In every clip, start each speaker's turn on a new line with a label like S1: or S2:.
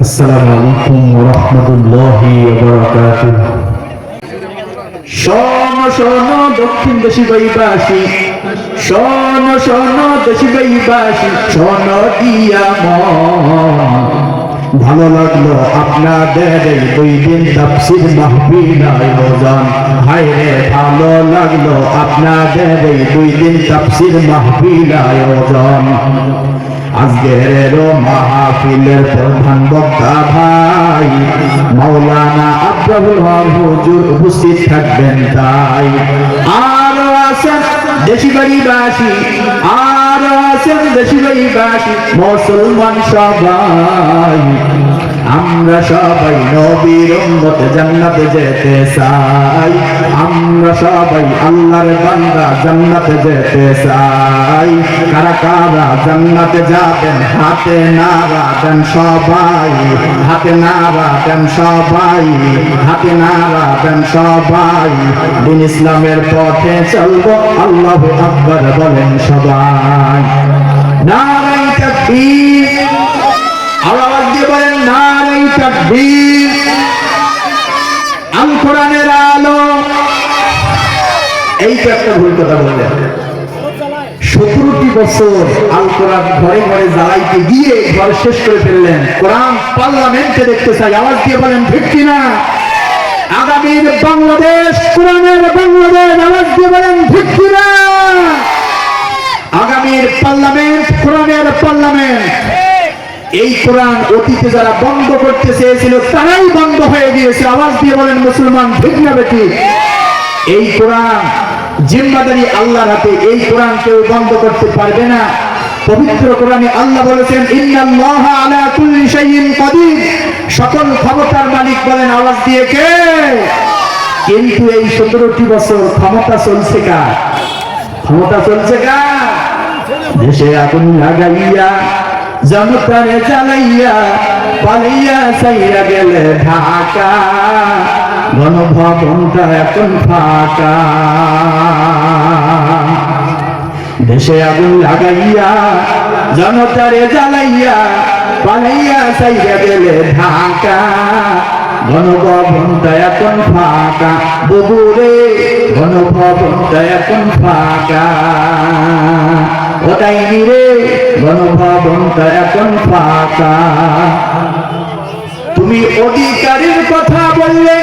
S1: আসসালামু আলাইকুম ওয়া রাহমাতুল্লাহি ওয়া বারাকাতুহু। শোনো শোনো দক্ষিণ দেশি বৈবাসী, শোনো শোনো দেশি বৈবাসী, শোনো দিয়া মন। ভালো লাগলো আপনাদের এই 2 দিন তাফসীর মাহফিল আয়োজন। হায়রে ভালো লাগলো আপনাদের এই 2 দিন তাফসীর মাহফিল আয়োজন। আজকের মাহফিলের প্রধান বক্তা ভাই মাওলানা আব্দুল হক হুজুর উপস্থিত থাকবেন। তাই আরো আছেন দেশি বাড়িবাসী, আরো আছেন দেশি বাড়িবাসী মুসলমান সবাই। আমরা সবাই নবীর উম্মত জান্নাতে যেতে চাই, আমরা সবাই আল্লাহর বান্দা জান্নাতে যেতে চাই। কারা কারা জান্নাতে যাবেন হাতে নাড়া দেন সবাই, হাতে নাড়া দেন সবাই, হাতে নাড়া দেন সবাই। দিন ইসলামের পথে চলবো আল্লাহু আকবার বলেন সবাই। নারে তাকবীর, আওয়াজ দিয়ে বলেন নারে তাকবীর। আল কোরআনের আলো। এই তো একটা ভুল কথা বললেন। 17টি বছর আল কোরআন ঘরে ঘরে জ্বালাইতে গিয়ে ঘর শেষ করে ফেললেন। কোরআন পার্লামেন্টে দেখতে চাই, আওয়াজ দিয়ে বলেন ঠিক কিনা। আগামীর বাংলাদেশ কোরআনের বাংলাদেশ, আওয়াজ দিয়ে বলেন ঠিক কিনা। আগামীর পার্লামেন্ট কোরআনের পার্লামেন্ট। এই কোরআন অতীতে যারা বন্ধ করতে চেয়েছিল তারাই বন্ধ হয়ে গিয়েছে, আওয়াজ দিয়ে বলেন মুসলমান ঠিক না বেটি। এই কোরআন জিম্মাদারি আল্লাহর হাতে, এই কোরআন কেউ বন্ধ করতে পারবে না। পবিত্র কোরআনে আল্লাহ বলেছেন ইন্নাল্লাহা আলা কুল্লি শাইইন কাদির, সকল ক্ষমতার মালিক বলেন আওয়াজ দিয়ে কে। কিন্তু এই 17টি বছর ক্ষমতা চলছে কার? ক্ষমতা চলছে কার? দেশে আগুন লাগাইয়া জনতারে জ্বালাইয়া পালিয়া সাইয়া গেলে ঢাকা, গণভবনটা এখন ফাঁকা। দেশে আগুন লাগাইয়া জনতারে জ্বালাইয়া পালাইয়া সাইয়া গেলে ঢাকা, গণভবনটা এখন ফাঁকা। বগুড়ে গণভবনটা এখন ফাঁকা। ওটাই নিরে গণভবনটা এখন ফাঁকা। তুমি অধিকারের কথা বললে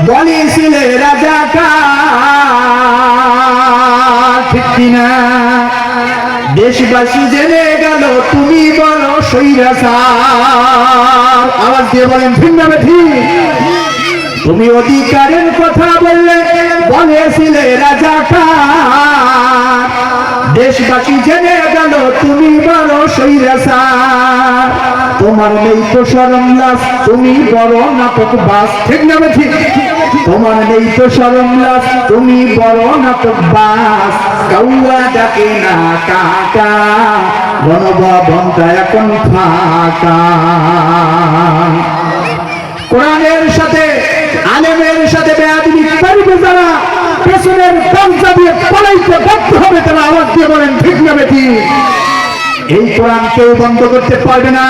S1: বলেছিলে রাজাকার, ঠিক কিনা। দেশবাসী জেনে গেল তুমি বড় স্বৈরাচার, আওয়াজ দিয়ে বলেন ঠিক না ঠিক। তুমি অধিকারের কথা বললে বলেছিলে রাজাকার, দেশবাসী জেনে গেল তুমি বড় স্বৈরাচার। তোমার নেই তো শরম লাজ, তুমি বড় নাটকবাজ, ঠিক না ঠিক। তোমার নেই তো শরম লাজ, তুমি বড় নাটকবাজ। কাউয়া ডাকে না কাকা, গণভবনটা এখন ফাঁকা। কোরআনের সাথে আলেমের সাথে বেয়াদবি করবে যারা, পেছনের দরজা দিয়ে পালাইতে বাধ্য হবে তারা, আওয়াজ দিয়ে বলেন ঠিক না বেটি। এই কোরআন কেউ বন্ধ করতে পারবে না।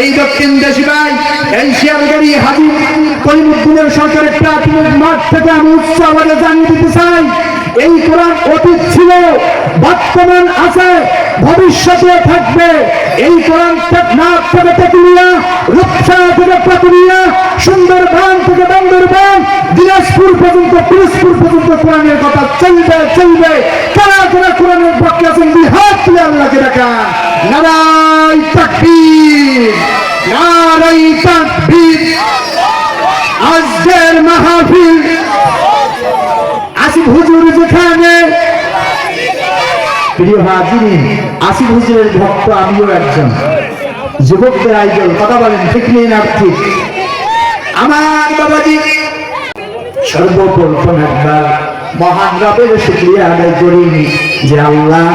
S1: এই দক্ষিণ দেশি ভাই, এই শিয়ালগাড়ি হাজী কলিমুদ্দিনের সরকারের প্রাথমিক মাঠ থেকে আমি উচ্চ আওয়াজে জানিয়ে দিতে চাই, এই কোরআন অতীত ছিল, বর্তমান আছে, ভবিষ্যতে থাকবে। এই কোরআন টেকনাফ থেকে তেতুলিয়া, রূপসা থেকে পাতুলিয়া, সুন্দরবন থেকে বান্দরবান, দিনাজপুর পর্যন্ত, পিরোজপুর পর্যন্ত কোরআনের কথা চলবে চলবে। কারা কারা কোরআনের পক্ষে আছেন বিহাত তুলে আল্লাহকে ডাকা। নারায়ে তাকবীর, নারায়ে তাকবীর। আজকের মাহফিল আসিফ হুজুর যেখানে, প্রিয় হাজিরিন, আসিফ হুজুরের ভক্ত আমিও একজন, যুবকদের আইডল, কথা বলেন ঠিক নেই না ঠিক। আমার বাবাজি সর্বপ্রথম একবার মহান রবের শুকরিয়া আদায় করিনি যে আল্লাহ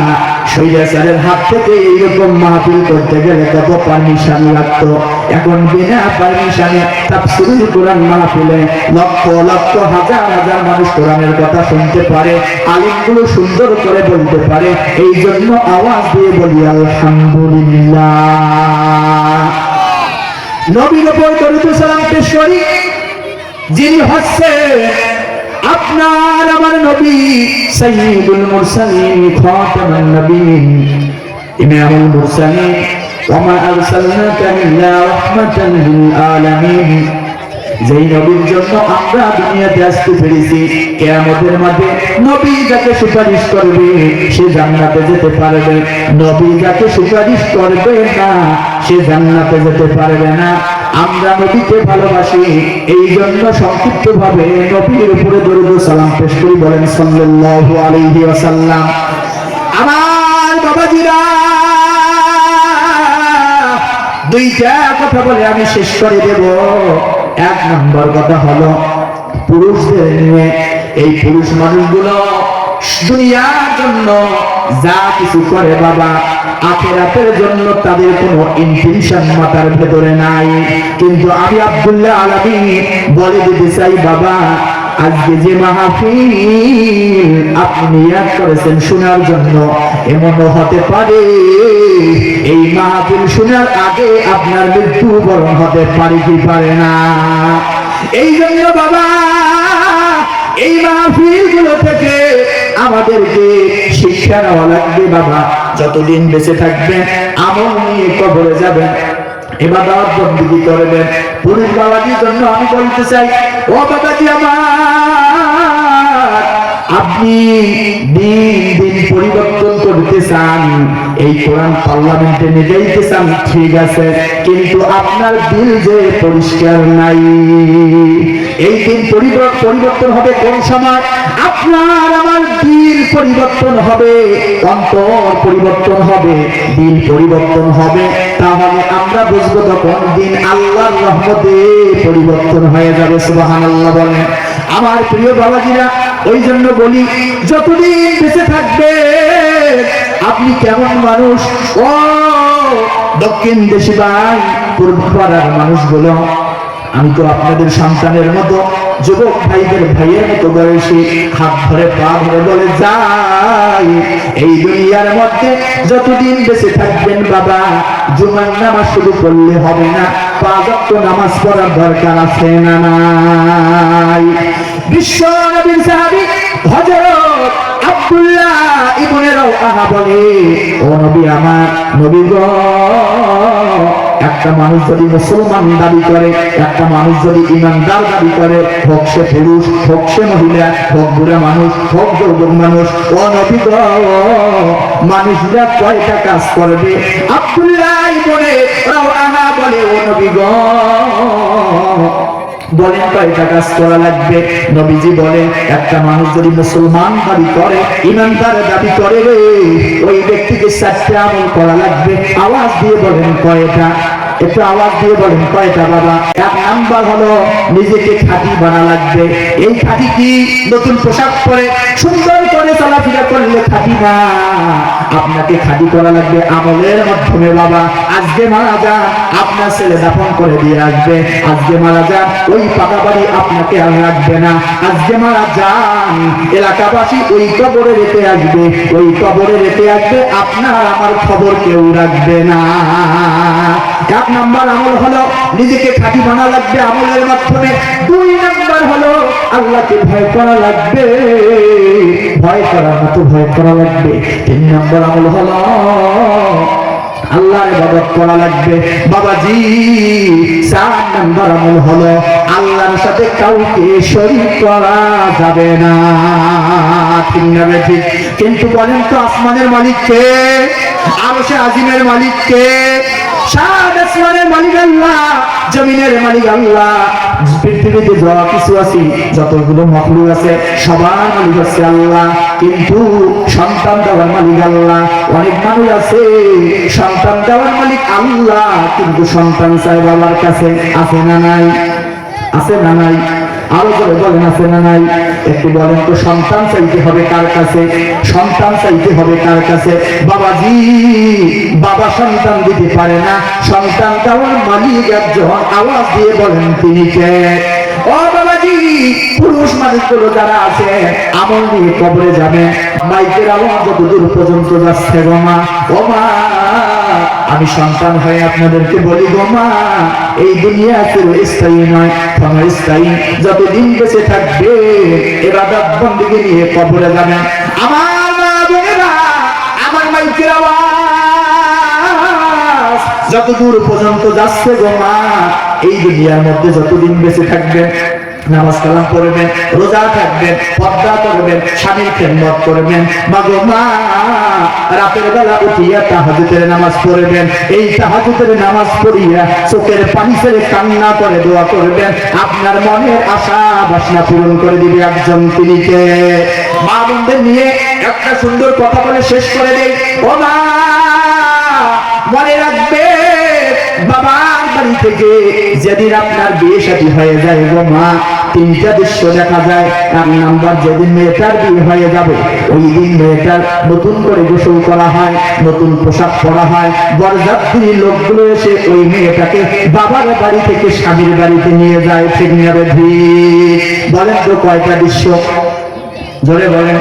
S1: স্বৈরাচারের হাত থেকে এইরকম মাহফিল করতে গেলে কত পারমিশন লাগতো। এখন বিনা পারমিশনে তাফসীরুল কোরআন মাহফিলে লক্ষ লক্ষ হাজার হাজার মানুষ কোরআনের কথা শুনতে পারে, আলিমগুলো সুন্দর করে বলতে পারে। এই জন্য আওয়াজ দিয়ে বলি আলহামদুলিল্লাহ। নবীর উপর দরুদ ও সালাম পেশ করি, যিনি হচ্ছেন আপনার আমার নবী সাইয়্যিদুল মুরসালিন খাতামুন নবিয়্যিন ইমামুল মুরসালিন ওয়া মা আরসালনাকা ইল্লা রাহমাতাল লিল আলামিন। যেই নবীর জন্য আমরা দুনিয়াতে আসতে পেরেছি, কিয়ামতের মাঠে নবী যাকে সুপারিশ করবে সে জান্নাতে যেতে পারবে, নবী যাকে সুপারিশ করবে না সে জান্নাতে যেতে পারবে না। আমরা নবীকে ভালোবাসি, এই জন্য সংক্ষিপ্ত ভাবে নবীর উপরে দরুদ ও সালাম পেশ করি, বলেন সাল্লাল্লাহু আলাইহি ওয়াসাল্লাম। আমার বাবাজিরা, দুইটা কথা বলে আমি শেষ করে দেব। এক নম্বর কথা হলো পুরুষদের নিয়ে। এই পুরুষ মানুষগুলো দুনিয়ার জন্য যা কিছু করে বাবা, আখিরাতের জন্য তাদের কোনো ইন্টেনশন মাথার ভেতরে নাই। কিন্তু আমি আব্দুল্লাহ আলামিন বলে দিতে চাই বাবা, আজকে যে মাহফিল আপনি নিয়াত করেছেন শোনার জন্য, এমনও হতে পারে এই মাহফিল শোনার আগে আপনার মৃত্যুবরণ হতে পারে কি পারে না। এই জন্য বাবা এই মাহফিল গুলো থেকে আমাদেরকে শিক্ষা নেওয়া লাগবে বাবা। যতদিন বেঁচে থাকবেন আমল নিয়ে কবরে যাবেন, ইবাদত বন্দেগী করবেন। পুরুষ বাবাজির জন্য আমি বলতে চাই, ও বাবাজি আমার, আপনি দিন দিন পরিবর্তন করতে চান, এই কোরআন পার্লামেন্টে নিয়ে যাইতে চান, ঠিক আছে, কিন্তু আপনার দিল যে পরিষ্কার নাই। এই দিন পরিবর্তন হবে কোন সময়? আপনার আমার দিল পরিবর্তন হবে, অন্তর পরিবর্তন হবে, দিল পরিবর্তন হবে। তাহলে আমরা বুঝবো তখন দিন আল্লাহর রহমতে পরিবর্তন হয়ে যাবে। সুবহানাল্লাহ বলেন। আমার প্রিয় বাবাজিরা, ওই জন্য বলি যতদিন বেঁচে থাকবে আপনি কেমন মানুষ, ও দক্ষিণ দেশি ভাই, পূর্ব পাড়ার মানুষগুলো, আমি তো আপনাদের সন্তানের মতো, যুবক ভাইদের ভাইয়ের মতো বয়সী, হাত ধরে পা ধরে বলে যাই, এই দুনিয়ার মধ্যে যতদিন বেঁচে থাকবেন বাবা, জুমার নামাজ শুধু পড়লে হবে না, 5 ওয়াক্ত নামাজ পড়ার দরকার আছে না নাই? বিশ্ব নবীর সাহাবী হযরত আব্দুল্লাহ ইবনে রাওয়াহা বলে, ও নবী আমার, নবী গো, একটা মানুষ যদি মুসলমান দাবি করে, একটা মানুষ যদি ইমানদার দাবি করে, হোক সে পুরুষ হোক সে মহিলা, হোক বুড়া মানুষ হোক যুবক মানুষ, ও নবী গো, মানুষরা কয়টা কাজ করবে? আব্দুল্লাহ ইবনে রাওয়াহা বলে, ও নবী গো, বলেন কয়টা কাজ করা লাগবে? নবীজি বলেন, একটা মানুষ যদি মুসলমান দাবি করে, ইমানদার দাবি করে, ওই ব্যক্তিকে 4টা আমল করা লাগবে। আওয়াজ দিয়ে বলেন কয়টা? একটু আওয়াজ দিয়ে বলেন কয়টা বাবা? 1 নাম্বার হলো নিজেকে খাঁটি বানা লাগবে। এই খাঁটি কি? নতুন পোশাক পরে সুন্দর করে চলাফেরা করলে খাঁটি না, আপনাকে খাঁটি করা লাগবে আমলের মাধ্যমে বাবা। আজকে মারা যান, আপনার ছেলে দাফন করে দিয়ে আসবে। আজকে মারা যান, ওই পাকা বাড়ি আপনাকে আর রাখবে না। আজকে মারা যান, এলাকাবাসী ওই কবরে রেখে আসবে, ওই কবরে রেখে আসবে, আপনার আমার খবর কেউ রাখবে না। 1 নাম্বার আমল হলো নিজেকে খাঁটি বানা লাগবে আমলের মাধ্যমে। 2 নাম্বার হলো আল্লাহকে ভয় করা লাগবে, ভয় করার মতো ভয় করা লাগবে। 3 নাম্বার আমল হলো আল্লাহর ইবাদত করা লাগবে বাবাজি। 4 নাম্বার আমল হলো আল্লাহর সাথে কাউকে শরীক করা যাবে না। ঠিক না ঠিক? কিন্তু বলেন তো, আসমানের মালিক কে? আরশে আজিমের মালিক কে? সাত আসমানের মালিক আল্লাহ, জমিনের মালিক আল্লাহ। পৃথিবীতে যা কিছু আছে, যতগুলো মাখলুক আছে, সবার মালিক আছে আল্লাহ। কিন্তু সন্তান দেওয়ার মালিক আল্লাহ। অনেক মানুষ আছে সন্তান দেওয়ার মালিক আল্লাহ, কিন্তু সন্তান চায় বাবার কাছে। আছে না নাই? আছে না নাই? আরো করে বলেন, আছে না নাই? একটু বলেন তো, সন্তান চাইতে হবে কার কাছে? সন্তান চাইতে হবে কার কাছে? বাবাজি, বাবা সন্তান দিতে পারে না, সন্তান দেওয়ার মালিক একজন। আওয়াজ দিয়ে বলেন তিনি কে? ও বাবাজি, পুরুষ মানুষগুলো যারা আছে আমল নিয়ে কবরে যাবে, মাইকের আওয়াজ যত দূর পর্যন্ত যাচ্ছে গো মা, ও মা, আমি সন্তান হয়ে আপনাদেরকে বলি গো মা, এই দুনিয়া চিরস্থায়ী নয়, ক্ষণস্থায়ী। যতদিন বেঁচে থাকবে ইবাদত বন্দেগী নিয়ে কবরে যাবেন। আমার মা বোনেরা, আমার মাইকের আওয়াজ যত দূর পর্যন্ত যাচ্ছে গো মা, এই দুনিয়ার মধ্যে যতদিন বেঁচে থাকবেন নামাজ কালাম পড়বেন, রোজা থাকবেন, পর্দা করবেন, স্বামীর খেদমত করবেন। মাগো মা, রাতের বেলা উঠিয়া তাহাজ্জুদের নামাজ পড়বেন। এই তাহাজ্জুদের নামাজ পড়িয়া চোখের পানি ছেড়ে কান্না করে দোয়া করবেন। আপনার মনের আশা বাসনা পূরণ করে দিবে একজন, তিনি কে? মা বোনদের নিয়ে একটা সুন্দর কথা বলে শেষ করে দেই। ও মা, মনে রাখবে, বাবার বাড়ি থেকে যেদিন আপনার বিয়ে শাদী হয়ে যায় গো মা, তিনটা দৃশ্য দেখা যায়। এক নাম্বার, যেদিন মেয়েটার বিয়ে হয়ে যাবে ওই দিন মেয়েটার নতুন করে গোসল করা হয়, নতুন পোশাক পরা হয়। বরযাত্রী লোকগুলো এসে ওই মেয়েটাকে বাবার বাড়ি থেকে স্বামীর বাড়িতে নিয়ে যায়। ঠিক নেবে ঠিক? বলেন তো কয়টা দৃশ্য? জোরে বলেন।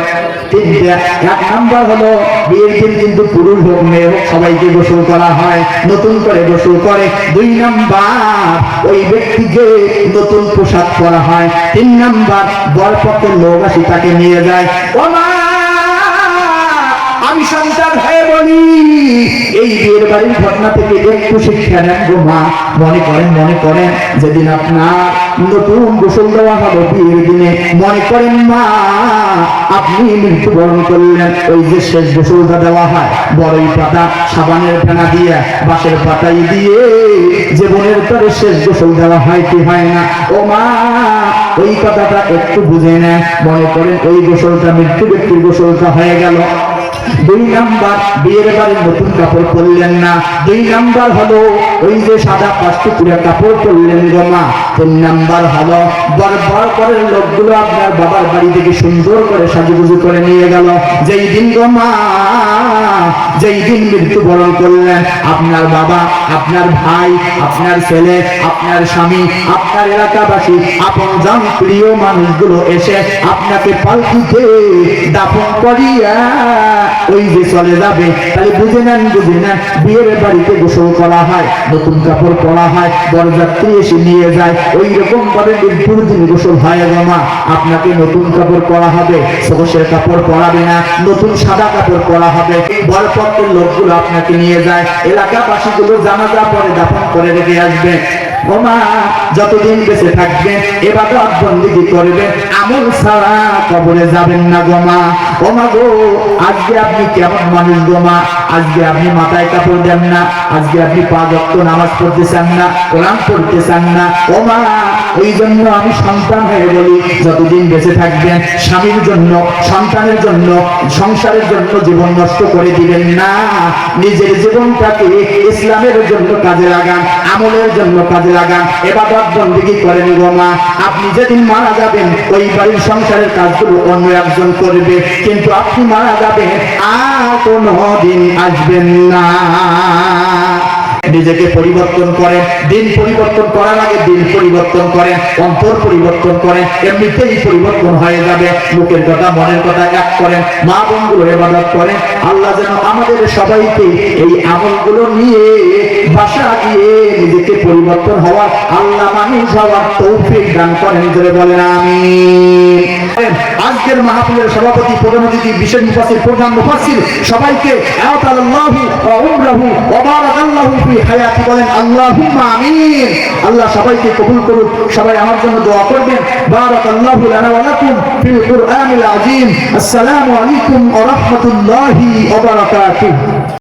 S1: তিনটা। এক নাম্বার হলো বিয়ের দিন কিন্তু পুরুষ হোক মেয়ে হোক সবাইকে গোসল করা হয়, নতুন করে গোসল করে। দুই নাম্বার, ওই ব্যক্তিকে নতুন পোশাক পরা হয়। তিন নাম্বার, বরপক্ষের লোক আসি তাকে নিয়ে যায়। ও মা, আমি সন্তান হয়ে বলি, এই বিয়ের বাড়ির ঘটনা থেকে একটু শিক্ষা নেন গো মা। মনে করেন যেদিন আপনার নতুন গোসল দেওয়া হবে বিয়ের দিনে, মনে করেন মা আপনি মৃত্যুবরণ করলেন। ওই যে শেষ গোসলটা দেওয়া হয় বড়ই পাতা সাবানের ফেনা দিয়ে, বাঁশের পাতাই দিয়ে যে বোনের তরে শেষ গোসল দেওয়া হয় কি হয় না? ও মা, ওই কথাটা একটু বুঝে নেন। মনে করেন ওই গোসলটা মৃত্যু ব্যক্তির গোসলটা হয়ে গেল। দুই নাম্বার, বিয়ের বাড়ির নতুন কাপড় পরলেন না। দুই নাম্বার হলো ওই যে সাদা পাঁচটুকুরা কাপড় পরলেন গো মা। তিন নাম্বার হলো বরবার করের লোকগুলো আপনার বাবার বাড়ি থেকে সুন্দর করে সাজুগুজু করে নিয়ে গেল। যেই দিন গো মা, যেই দিন মৃত্যুবরণ করলেন আপনার বাবা, আপনার ভাই, আপনার ছেলে, আপনার স্বামী, আপনার এলাকাবাসী, আপনজন প্রিয় মানুষগুলো এসে আপনাকে পালকিতে দাফন করিয়া ওই যে চলে যাবে। তাহলে বুঝে নেন বিয়ের বাড়িতে গোসল করা হয়, নতুন কাপড় পরা হয়, বরযাত্রী এসে নিয়ে যায়। ওই রকম ভাবে মৃত্যুর দিন গোসল হয় গো মা। আপনাকে নতুন কাপড় পরা হবে, সবশের কাপড় পরাবে না, নতুন সাদা কাপড় পরা হবে। বরপক্ষের লোকগুলো আপনাকে নিয়ে যায়, এলাকাবাসীগুলো জানাজা পরে দাফন করে রেখে আসবে। ও মা, যতদিন বেঁচে থাকবেন ইবাদত বন্দেগী করবেন, আমল ছাড়া কবরে যাবেন না গো মা। ও মা গো, আজকে আপনি কেমন মানুষ গো মা? আজকে আপনি মাথায় কাপড় দেন না, আজকে আপনি 5 ওয়াক্ত নামাজ পড়তে চান না, কোরআন পড়তে চান না। ও মা, ওই জন্য আমি সন্তান হয়ে বলি, যতদিন বেঁচে থাকবেন স্বামীর জন্য, সন্তানের জন্য, সংসারের জন্য জীবন নষ্ট করে দিবেন না। নিজের জীবনটাকে ইসলামের জন্য কাজে লাগান, আমলের জন্য কাজে লাগান, ইবাদত বন্দেগী করেন গো মা। আপনি যেদিন মারা যাবেন ওই বাড়ির সংসারের কাজগুলো অন্য একজন করবে, কিন্তু আপনি মারা যাবেন আর কোনো দিন আসবেন না। নিজেকে পরিবর্তন করেন, দিন পরিবর্তন করার আগে দিন পরিবর্তন করেন, অন্তর পরিবর্তন করেন, এমনিতেই পরিবর্তন হয়ে যাবে। লোকের কথা মনের কথা এক করেন, মা বোনগুলো ইবাদত করেন। আল্লাহ যেন আমাদের সবাইকে এই আমলগুলো নিয়ে বাসা দিয়ে নিজেকে পরিবর্তন হওয়ার, আল্লাহ মানুষ হওয়ার তৌফিক দান করেন। ধরে বলেন আমিন। আজকের মাহফিলের সভাপতি, প্রধান অতিথি, বিশেষ মুফাসসির, প্রধান মুফাসসির সবাইকে আতাল্লাহু ওয়া উমরাহু ওয়া বারাকাল্লাহু ফি হায়াতি, বলেন আল্লাহুম্মা আমিন। আল্লাহ সবাইকে কবুল করুন। সবাই আমার জন্য দোয়া করবেন। বারাকাল্লাহু লানা ওয়া লাকুম ফিল কুরআনিল আযীম। আসসালামু আলাইকুম ওয়া রাহমাতুল্লাহি ওয়া বারাকাতুহু।